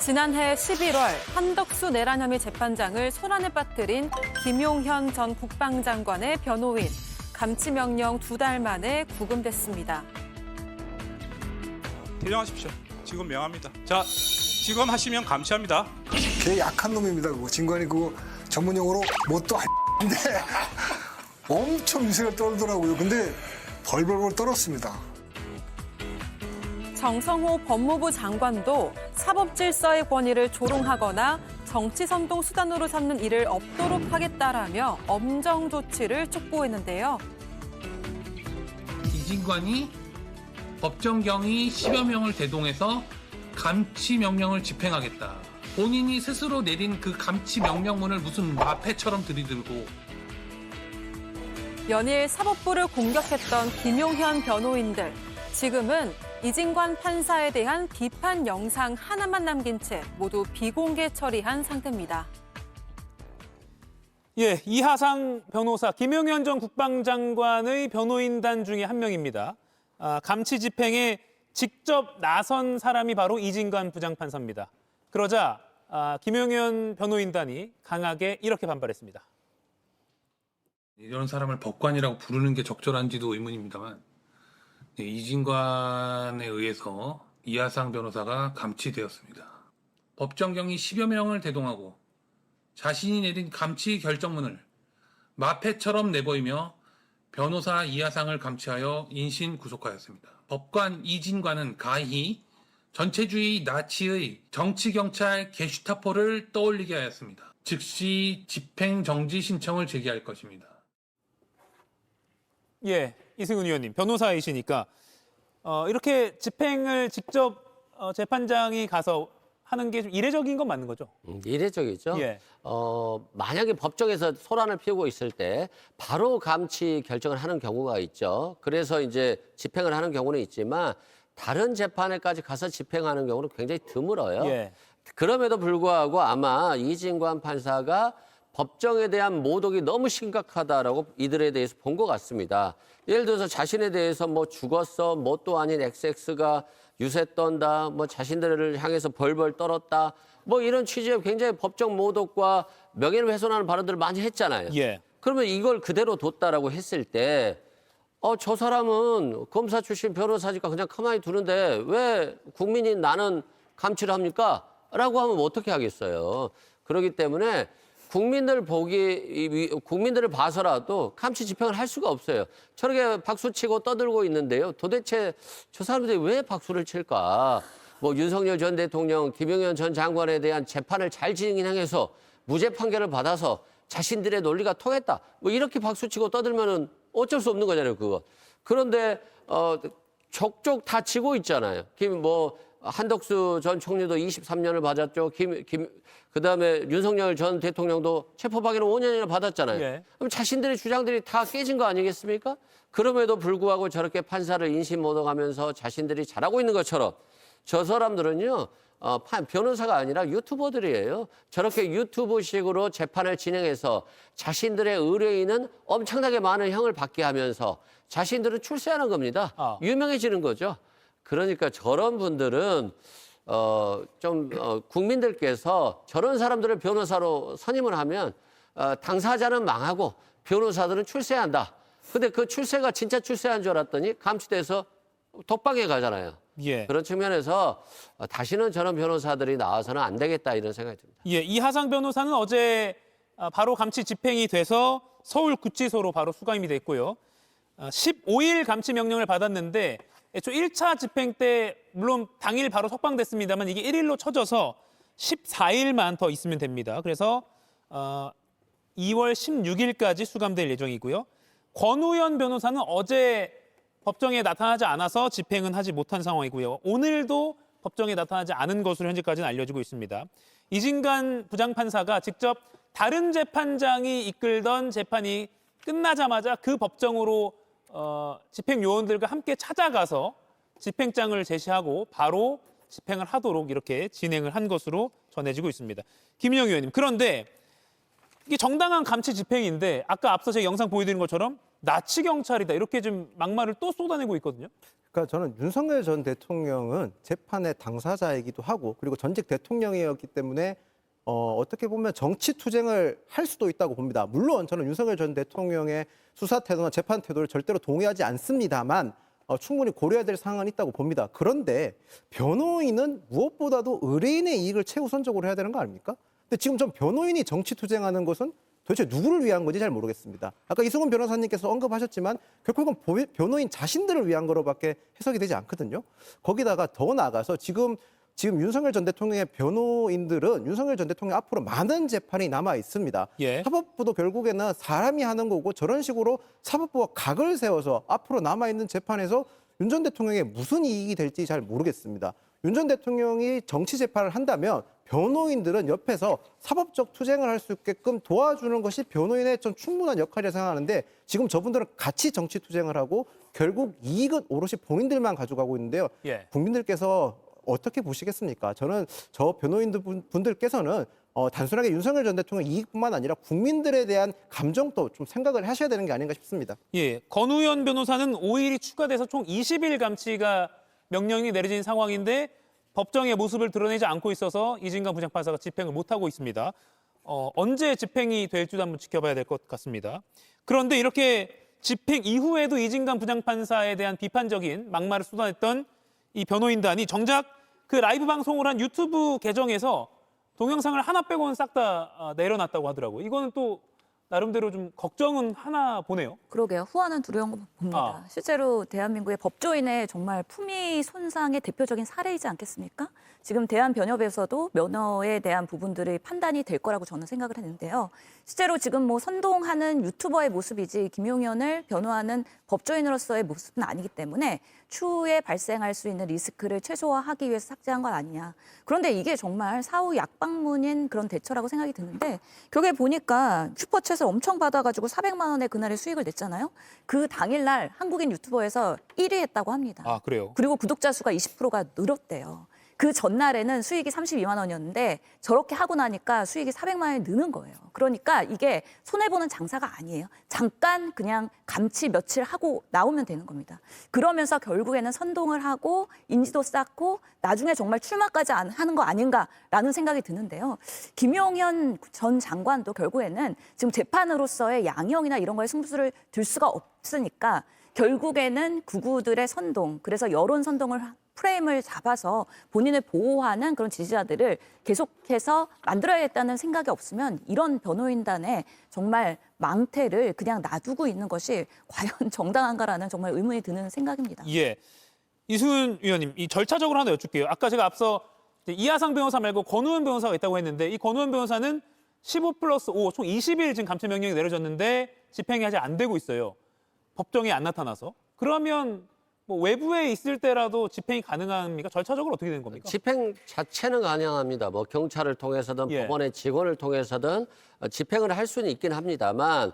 지난해 11월 한덕수 내란 혐의 재판장을 소란에 빠뜨린 김용현 전 국방장관의 변호인. 감치명령 2달 만에 구금됐습니다. 퇴정하십시오. 지금 명합니다. 자, 지금 하시면 감시합니다. 걔 약한 놈입니다. 그거 진관이 그거 전문용어로 뭣도 아닌데 엄청 위세를 떨더라고요. 근데 벌벌벌 떨었습니다. 정성호 법무부 장관도 사법질서의 권위를 조롱하거나 정치선동 수단으로 삼는 일을 없도록 하겠다라며 엄정 조치를 촉구했는데요. 이진관이 법정경위 10여 명을 대동해서 감치 명령을 집행하겠다. 본인이 스스로 내린 그 감치 명령문을 무슨 마패처럼 들이들고 연일 사법부를 공격했던 김용현 변호인들. 지금은 이진관 판사에 대한 비판 영상 하나만 남긴 채 모두 비공개 처리한 상태입니다. 예, 이하상 변호사, 김용현 전 국방장관의 변호인단 중에 한 명입니다. 감치 집행에 직접 나선 사람이 바로 이진관 부장판사입니다. 그러자 김용현 변호인단이 강하게 이렇게 반발했습니다. 이런 사람을 법관이라고 부르는 게 적절한지도 의문입니다만 이진관에 의해서 이하상 변호사가 감치되었습니다. 법정경위 10여 명을 대동하고 자신이 내린 감치 결정문을 마패처럼 내보이며 변호사 이하상을 감치하여 인신 구속하였습니다. 법관 이진관은 가히 전체주의 나치의 정치경찰 게슈타포를 떠올리게 하였습니다. 즉시 집행정지 신청을 제기할 것입니다. 예, 이승훈 의원님, 변호사이시니까 이렇게 집행을 직접 재판장이 가서 하는 게 좀 이례적인 건 맞는 거죠? 이례적이죠. 예. 만약에 법정에서 소란을 피우고 있을 때 바로 감치 결정을 하는 경우가 있죠. 그래서 이제 집행을 하는 경우는 있지만 다른 재판에까지 가서 집행하는 경우는 굉장히 드물어요. 예. 그럼에도 불구하고 아마 이진관 판사가 법정에 대한 모독이 너무 심각하다라고 이들에 대해서 본 것 같습니다. 예를 들어서 자신에 대해서 뭐 죽었어, 뭣도 아닌 XX가 유세 떤다, 뭐 자신들을 향해서 벌벌 떨었다, 뭐 이런 취지의 굉장히 법정 모독과 명예를 훼손하는 발언들을 많이 했잖아요. 예. 그러면 이걸 그대로 뒀다라고 했을 때, 저 사람은 검사 출신 변호사니까 그냥 가만히 두는데 왜 국민이 나는 감치를 합니까? 라고 하면 어떻게 하겠어요. 그렇기 때문에 국민들을 봐서라도 감치 집행을 할 수가 없어요. 저렇게 박수치고 떠들고 있는데요. 도대체 저 사람들이 왜 박수를 칠까? 뭐 윤석열 전 대통령, 김용현 전 장관에 대한 재판을 잘 진행해서 무죄 판결을 받아서 자신들의 논리가 통했다. 뭐 이렇게 박수치고 떠들면은 어쩔 수 없는 거잖아요, 그거. 그런데 족족 다 치고 있잖아요. 한덕수 전 총리도 23년을 받았죠. 그다음에 윤석열 전 대통령도 체포박이는 5년이나 받았잖아요. 예. 그럼 자신들의 주장들이 다 깨진 거 아니겠습니까? 그럼에도 불구하고 저렇게 판사를 인신모독하면서 자신들이 잘하고 있는 것처럼 저 사람들은요. 변호사가 아니라 유튜버들이에요. 저렇게 유튜브식으로 재판을 진행해서 자신들의 의뢰인은 엄청나게 많은 형을 받게 하면서 자신들은 출세하는 겁니다. 유명해지는 거죠. 그러니까 저런 분들은 국민들께서 저런 사람들을 변호사로 선임을 하면 당사자는 망하고 변호사들은 출세한다. 근데 그 출세가 진짜 출세한 줄 알았더니 감치돼서 독방에 가잖아요. 예. 그런 측면에서 다시는 저런 변호사들이 나와서는 안 되겠다 이런 생각이 듭니다. 예, 이하상 변호사는 어제 바로 감치 집행이 돼서 서울구치소로 바로 수감이 됐고요. 15일 감치 명령을 받았는데 애초 1차 집행 때 물론 당일 바로 석방됐습니다만 이게 1일로 쳐져서 14일만 더 있으면 됩니다. 그래서 2월 16일까지 수감될 예정이고요. 권우현 변호사는 어제 법정에 나타나지 않아서 집행은 하지 못한 상황이고요. 오늘도 법정에 나타나지 않은 것으로 현재까지는 알려지고 있습니다. 이진관 부장판사가 직접 다른 재판장이 이끌던 재판이 끝나자마자 그 법정으로 집행 요원들과 함께 찾아가서 집행장을 제시하고 바로 집행을 하도록 이렇게 진행을 한 것으로 전해지고 있습니다. 김인영 의원님, 그런데 이게 정당한 감치 집행인데 아까 앞서 제가 영상 보여드린 것처럼 나치 경찰이다 이렇게 좀 막말을 또 쏟아내고 있거든요. 그러니까 저는 윤석열 전 대통령은 재판의 당사자이기도 하고 그리고 전직 대통령이었기 때문에 어떻게 보면 정치 투쟁을 할 수도 있다고 봅니다. 물론 저는 윤석열 전 대통령의 수사 태도나 재판 태도를 절대로 동의하지 않습니다만 충분히 고려해야 될 사항은 있다고 봅니다. 그런데 변호인은 무엇보다도 의뢰인의 이익을 최우선적으로 해야 되는 거 아닙니까? 근데 지금 전 변호인이 정치 투쟁하는 것은 도대체 누구를 위한 건지 잘 모르겠습니다. 아까 이승훈 변호사님께서 언급하셨지만 결국 이건 변호인 자신들을 위한 거로밖에 해석이 되지 않거든요. 거기다가 더 나아가서 지금 윤석열 전 대통령의 변호인들은 윤석열 전 대통령 앞으로 많은 재판이 남아 있습니다. 예. 사법부도 결국에는 사람이 하는 거고 저런 식으로 사법부가 각을 세워서 앞으로 남아 있는 재판에서 윤 전 대통령의 무슨 이익이 될지 잘 모르겠습니다. 윤 전 대통령이 정치 재판을 한다면 변호인들은 옆에서 사법적 투쟁을 할 수 있게끔 도와주는 것이 변호인의 좀 충분한 역할이라고 생각하는데 지금 저분들은 같이 정치 투쟁을 하고 결국 이익은 오롯이 본인들만 가져가고 있는데요. 예. 국민들께서 어떻게 보시겠습니까? 저는 저 변호인들 분들께서는 단순하게 윤석열 전 대통령 이익뿐만 아니라 국민들에 대한 감정도 좀 생각을 하셔야 되는 게 아닌가 싶습니다. 예, 권우현 변호사는 5일이 추가돼서 총 20일 감치가 명령이 내려진 상황인데 법정의 모습을 드러내지 않고 있어서 이진관 부장판사가 집행을 못하고 있습니다. 언제 집행이 될지도 한번 지켜봐야 될 것 같습니다. 그런데 이렇게 집행 이후에도 이진관 부장판사에 대한 비판적인 막말을 쏟아냈던 이 변호인단이 정작 그 라이브 방송을 한 유튜브 계정에서 동영상을 하나 빼고는 싹 다 내려놨다고 하더라고요. 이거는 또 나름대로 좀 걱정은 하나 보네요. 그러게요. 후환은 두려운 거 봅니다. 실제로 대한민국의 법조인의 정말 품위 손상의 대표적인 사례이지 않겠습니까? 지금 대한변협에서도 면허에 대한 부분들이 판단이 될 거라고 저는 생각을 했는데요. 실제로 지금 뭐 선동하는 유튜버의 모습이지 김용현을 변호하는 법조인으로서의 모습은 아니기 때문에 추후에 발생할 수 있는 리스크를 최소화하기 위해서 삭제한 건 아니냐. 그런데 이게 정말 사후 약방문인 그런 대처라고 생각이 드는데 결국에 보니까 슈퍼챗을 엄청 받아가지고 400만 원의 그날의 수익을 냈잖아요. 그 당일날 한국인 유튜버에서 1위 했다고 합니다. 아, 그래요? 그리고 구독자 수가 20%가 늘었대요. 그 전날에는 수익이 32만 원이었는데 저렇게 하고 나니까 수익이 400만 원이 느는 거예요. 그러니까 이게 손해보는 장사가 아니에요. 잠깐 그냥 감치 며칠 하고 나오면 되는 겁니다. 그러면서 결국에는 선동을 하고 인지도 쌓고 나중에 정말 출마까지 하는 거 아닌가라는 생각이 드는데요. 김용현 전 장관도 결국에는 지금 재판으로서의 양형이나 이런 거에 승부수를 들 수가 없으니까 결국에는 극우들의 선동, 그래서 여론 선동을 프레임을 잡아서 본인을 보호하는 그런 지지자들을 계속해서 만들어야겠다는 생각이 없으면 이런 변호인단의 정말 망태를 그냥 놔두고 있는 것이 과연 정당한가라는 정말 의문이 드는 생각입니다. 예. 이승훈 위원님, 이 절차적으로 하나 여쭐게요. 아까 제가 앞서 이하상 변호사 말고 권우현 변호사가 있다고 했는데 이 권우현 변호사는 15+5, 총 20일 지금 감찰 명령이 내려졌는데 집행이 아직 안 되고 있어요. 법정에 안 나타나서. 그러면 뭐 외부에 있을 때라도 집행이 가능합니까? 절차적으로 어떻게 되는 겁니까? 집행 자체는 가능합니다. 뭐 경찰을 통해서든 예. 법원의 직원을 통해서든 집행을 할 수는 있긴 합니다만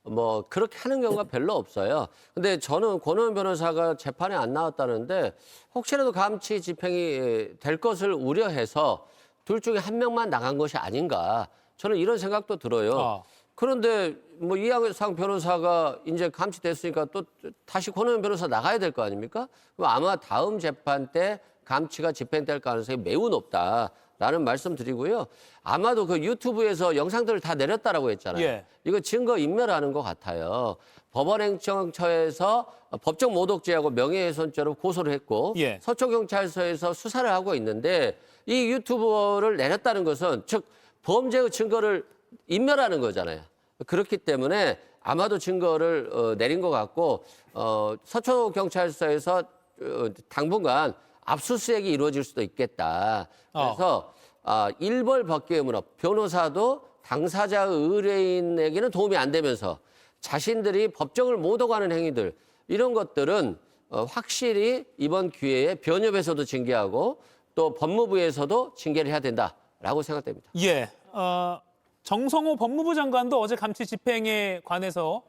뭐 그렇게 하는 경우가 별로 없어요. 근데 저는 권오현 변호사가 재판에 안 나왔다는데 혹시라도 감치 집행이 될 것을 우려해서 둘 중에 한 명만 나간 것이 아닌가. 저는 이런 생각도 들어요. 그런데 뭐 이하상 변호사가 이제 감치됐으니까 또 다시 권오현 변호사 나가야 될 거 아닙니까? 그럼 아마 다음 재판 때 감치가 집행될 가능성이 매우 높다라는 말씀 드리고요. 아마도 그 유튜브에서 영상들을 다 내렸다라고 했잖아요. 예. 이거 증거 인멸하는 것 같아요. 법원행정처에서 법정 모독죄하고 명예훼손죄로 고소를 했고 예. 서초경찰서에서 수사를 하고 있는데 이 유튜버를 내렸다는 것은 즉 범죄의 증거를 인멸하는 거잖아요. 그렇기 때문에 아마도 증거를 내린 것 같고 서초경찰서에서 당분간 압수수색이 이루어질 수도 있겠다. 그래서 일벌 벗기의 문업, 변호사도 당사자의 의뢰인에게는 도움이 안 되면서 자신들이 법정을 못 오가는 행위들 이런 것들은 확실히 이번 기회에 변협에서도 징계하고 또 법무부에서도 징계를 해야 된다라고 생각됩니다. 예. 정성호 법무부 장관도 어제 감치 집행에 관해서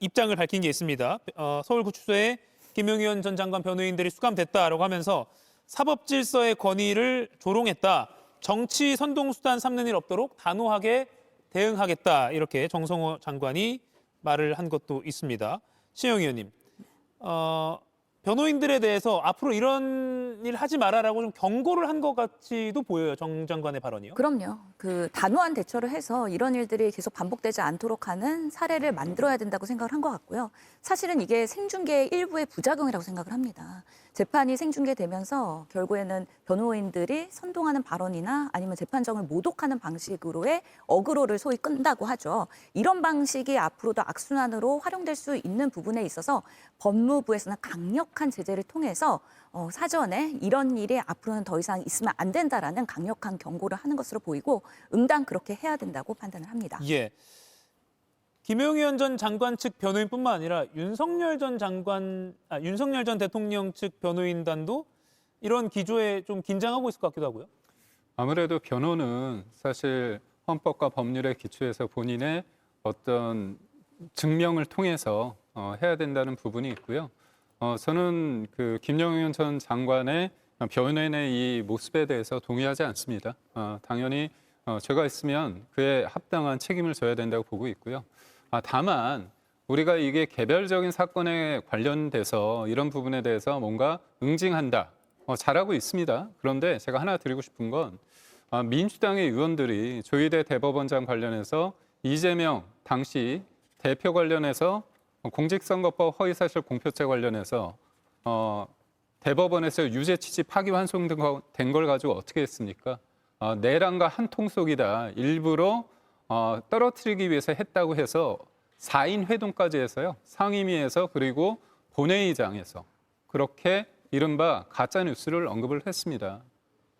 입장을 밝힌 게 있습니다. 서울구치소에 김용현 전 장관 변호인들이 수감됐다라고 하면서 사법 질서의 권위를 조롱했다. 정치 선동수단 삼는 일 없도록 단호하게 대응하겠다 이렇게 정성호 장관이 말을 한 것도 있습니다. 신영 의원님, 변호인들에 대해서 앞으로 이런 일 하지 마라라고 좀 경고를 한 것 같이도 보여요. 정 장관의 발언이요. 그럼요. 그 단호한 대처를 해서 이런 일들이 계속 반복되지 않도록 하는 사례를 만들어야 된다고 생각을 한 것 같고요. 사실은 이게 생중계의 일부의 부작용이라고 생각을 합니다. 재판이 생중계되면서 결국에는 변호인들이 선동하는 발언이나 아니면 재판정을 모독하는 방식으로의 어그로를 소위 끈다고 하죠. 이런 방식이 앞으로도 악순환으로 활용될 수 있는 부분에 있어서 법무부에서는 강력한 제재를 통해서 사전에 이런 일이 앞으로는 더 이상 있으면 안 된다라는 강력한 경고를 하는 것으로 보이고 응당 그렇게 해야 된다고 판단을 합니다. 예. 김용현 전 장관 측 변호인뿐만 아니라 윤석열 전 대통령 측 변호인단도 이런 기조에 좀 긴장하고 있을 것 같기도 하고요. 아무래도 변호는 사실 헌법과 법률에 기초해서 본인의 어떤 증명을 통해서 해야 된다는 부분이 있고요. 저는 그 김용현 전 장관의 변호인의 이 모습에 대해서 동의하지 않습니다. 당연히 제가 있으면 그에 합당한 책임을 져야 된다고 보고 있고요. 다만 우리가 이게 개별적인 사건에 관련돼서 이런 부분에 대해서 뭔가 응징한다. 잘하고 있습니다. 그런데 제가 하나 드리고 싶은 건 민주당의 의원들이 조희대 대법원장 관련해서 이재명 당시 대표 관련해서 공직선거법 허위사실 공표죄 관련해서 대법원에서 유죄 취지 파기환송된 걸 가지고 어떻게 했습니까? 내란과 한 통속이다. 일부러 떨어뜨리기 위해서 했다고 해서 4인 회동까지 해서요. 상임위에서 그리고 본회의장에서 그렇게 이른바 가짜뉴스를 언급을 했습니다.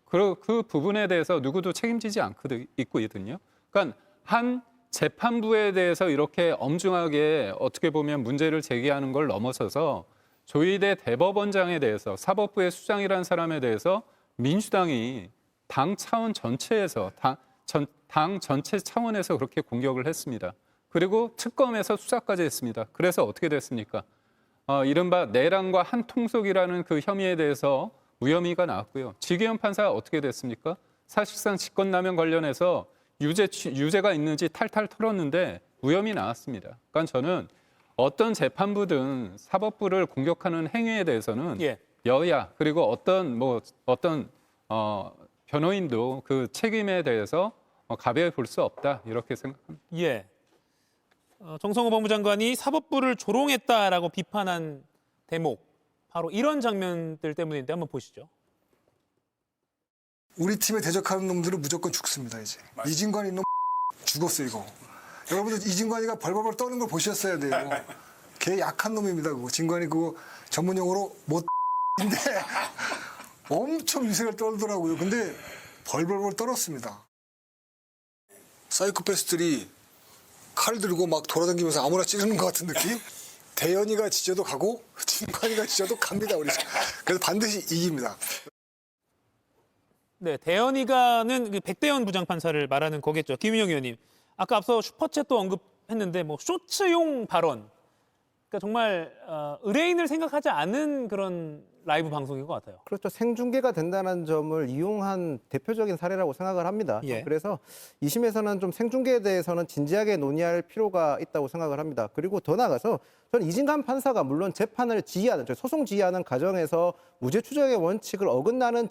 그 부분에 대해서 누구도 책임지지 않고 있거든요. 그러니까 한 재판부에 대해서 이렇게 엄중하게 어떻게 보면 문제를 제기하는 걸 넘어서서 조희대 대법원장에 대해서 사법부의 수장이라는 사람에 대해서 민주당이 당 차원 전체에서 당 전체 차원에서 그렇게 공격을 했습니다. 그리고 특검에서 수사까지 했습니다. 그래서 어떻게 됐습니까? 이른바 내란과 한 통속이라는 그 혐의에 대해서 무혐의가 나왔고요. 지기현 판사가 어떻게 됐습니까? 사실상 직권남용 관련해서 유죄가 있는지 탈탈 털었는데 무혐의 나왔습니다. 그러니까 저는 어떤 재판부든 사법부를 공격하는 행위에 대해서는 여야 그리고 어떤 변호인도 그 책임에 대해서 가벼이 볼 수 없다 이렇게 생각합니다. 예. 정성호 법무장관이 사법부를 조롱했다라고 비판한 대목 바로 이런 장면들 때문인데 한번 보시죠. 우리 팀에 대적하는 놈들은 무조건 죽습니다. 이제 이진관 이놈 죽었어 이거. 여러분들 이진관이가 벌벌벌 떠는 걸 보셨어야 돼요. 걔 약한 놈입니다. 그거 진관이 그거 전문용어로 못인데 엄청 유색을 떨더라고요. 근데 벌벌벌 떨었습니다. 사이코패스들이 칼 들고 막 돌아다니면서 아무나 찌르는 것 같은 느낌? 대현이가 지져도 가고 진관이가 지져도 갑니다. 우리. 그래서 반드시 이깁니다. 네, 대현이가는 그 백대현 부장판사를 말하는 거겠죠. 김윤영 의원님, 아까 앞서 슈퍼챗도 언급했는데 뭐 쇼츠용 발언, 그러니까 정말 의뢰인을 생각하지 않은 그런 라이브 방송인 것 같아요. 그렇죠. 생중계가 된다는 점을 이용한 대표적인 사례라고 생각을 합니다. 예. 그래서 2심에서는 좀 생중계에 대해서는 진지하게 논의할 필요가 있다고 생각을 합니다. 그리고 더 나아가서 저는 이진관 판사가 물론 재판을 지휘하는, 소송 지휘하는 과정에서 무죄 추정의 원칙을 어긋나는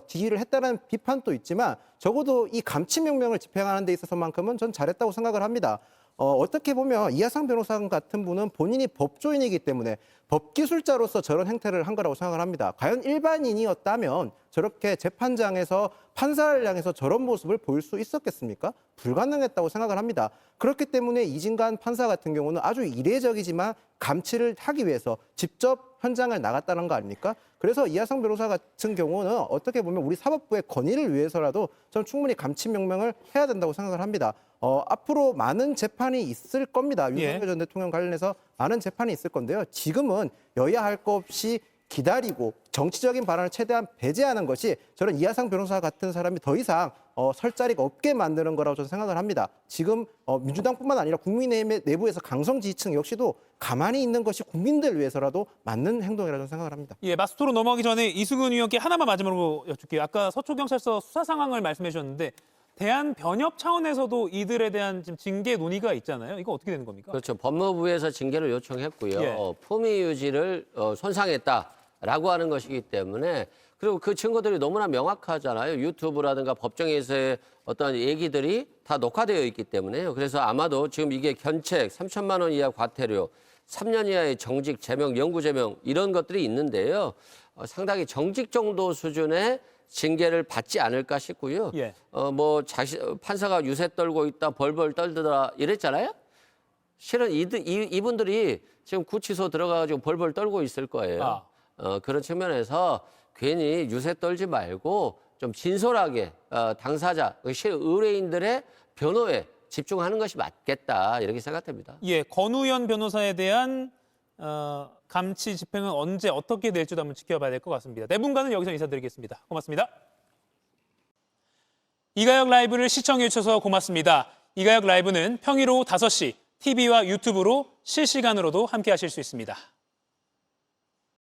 지휘를 했다는 비판도 있지만 적어도 이 감치 명령을 집행하는 데 있어서만큼은 전 잘했다고 생각을 합니다. 어떻게 보면 이하상 변호사 같은 분은 본인이 법조인이기 때문에 법기술자로서 저런 행태를 한 거라고 생각을 합니다. 과연 일반인이었다면 저렇게 재판장에서 판사를 향해서 저런 모습을 보일 수 있었겠습니까? 불가능했다고 생각을 합니다. 그렇기 때문에 이진관 판사 같은 경우는 아주 이례적이지만 감치를 하기 위해서 직접 현장을 나갔다는 거 아닙니까? 그래서 이하상 변호사 같은 경우는 어떻게 보면 우리 사법부의 권위를 위해서라도 전 충분히 감치 명령을 해야 된다고 생각을 합니다. 앞으로 많은 재판이 있을 겁니다. 윤석열 전 대통령 관련해서 많은 재판이 있을 건데요. 지금은 여야 할 것 없이 기다리고 정치적인 발언을 최대한 배제하는 것이 저는 이하상 변호사 같은 사람이 더 이상 설 자리가 없게 만드는 거라고 저는 생각을 합니다. 지금 민주당뿐만 아니라 국민의힘 내부에서 강성 지지층 역시도 가만히 있는 것이 국민들 위해서라도 맞는 행동이라고 저는 생각을 합니다. 예, 마스토로 넘어가기 전에 이승훈 의원께 하나만 마지막으로 여쭙게요. 아까 서초경찰서 수사 상황을 말씀해 주셨는데 대한변협 차원에서도 이들에 대한 지금 징계 논의가 있잖아요. 이거 어떻게 되는 겁니까? 그렇죠. 법무부에서 징계를 요청했고요. 예. 품위 유지를 손상했다라고 하는 것이기 때문에 그리고 그 증거들이 너무나 명확하잖아요. 유튜브라든가 법정에서의 어떤 얘기들이 다 녹화되어 있기 때문에요. 그래서 아마도 지금 이게 견책 3천만 원 이하 과태료, 3년 이하의 정직, 제명, 영구 제명 이런 것들이 있는데요. 상당히 정직 정도 수준의 징계를 받지 않을까 싶고요. 예. 판사가 유세 떨고 있다, 벌벌 떨더라 이랬잖아요. 실은 이분들이 지금 구치소 들어가가지고 벌벌 떨고 있을 거예요. 그런 측면에서 괜히 유세 떨지 말고 좀 진솔하게 당사자, 의뢰인들의 변호에 집중하는 것이 맞겠다 이렇게 생각됩니다. 예, 권우현 변호사에 대한 감치 집행은 언제 어떻게 될지도 한번 지켜봐야 될 것 같습니다. 네 분과는 여기서 인사드리겠습니다. 고맙습니다. 이가혁 라이브를 시청해 주셔서 고맙습니다. 이가혁 라이브는 평일 오후 5시 TV와 유튜브로 실시간으로도 함께 하실 수 있습니다.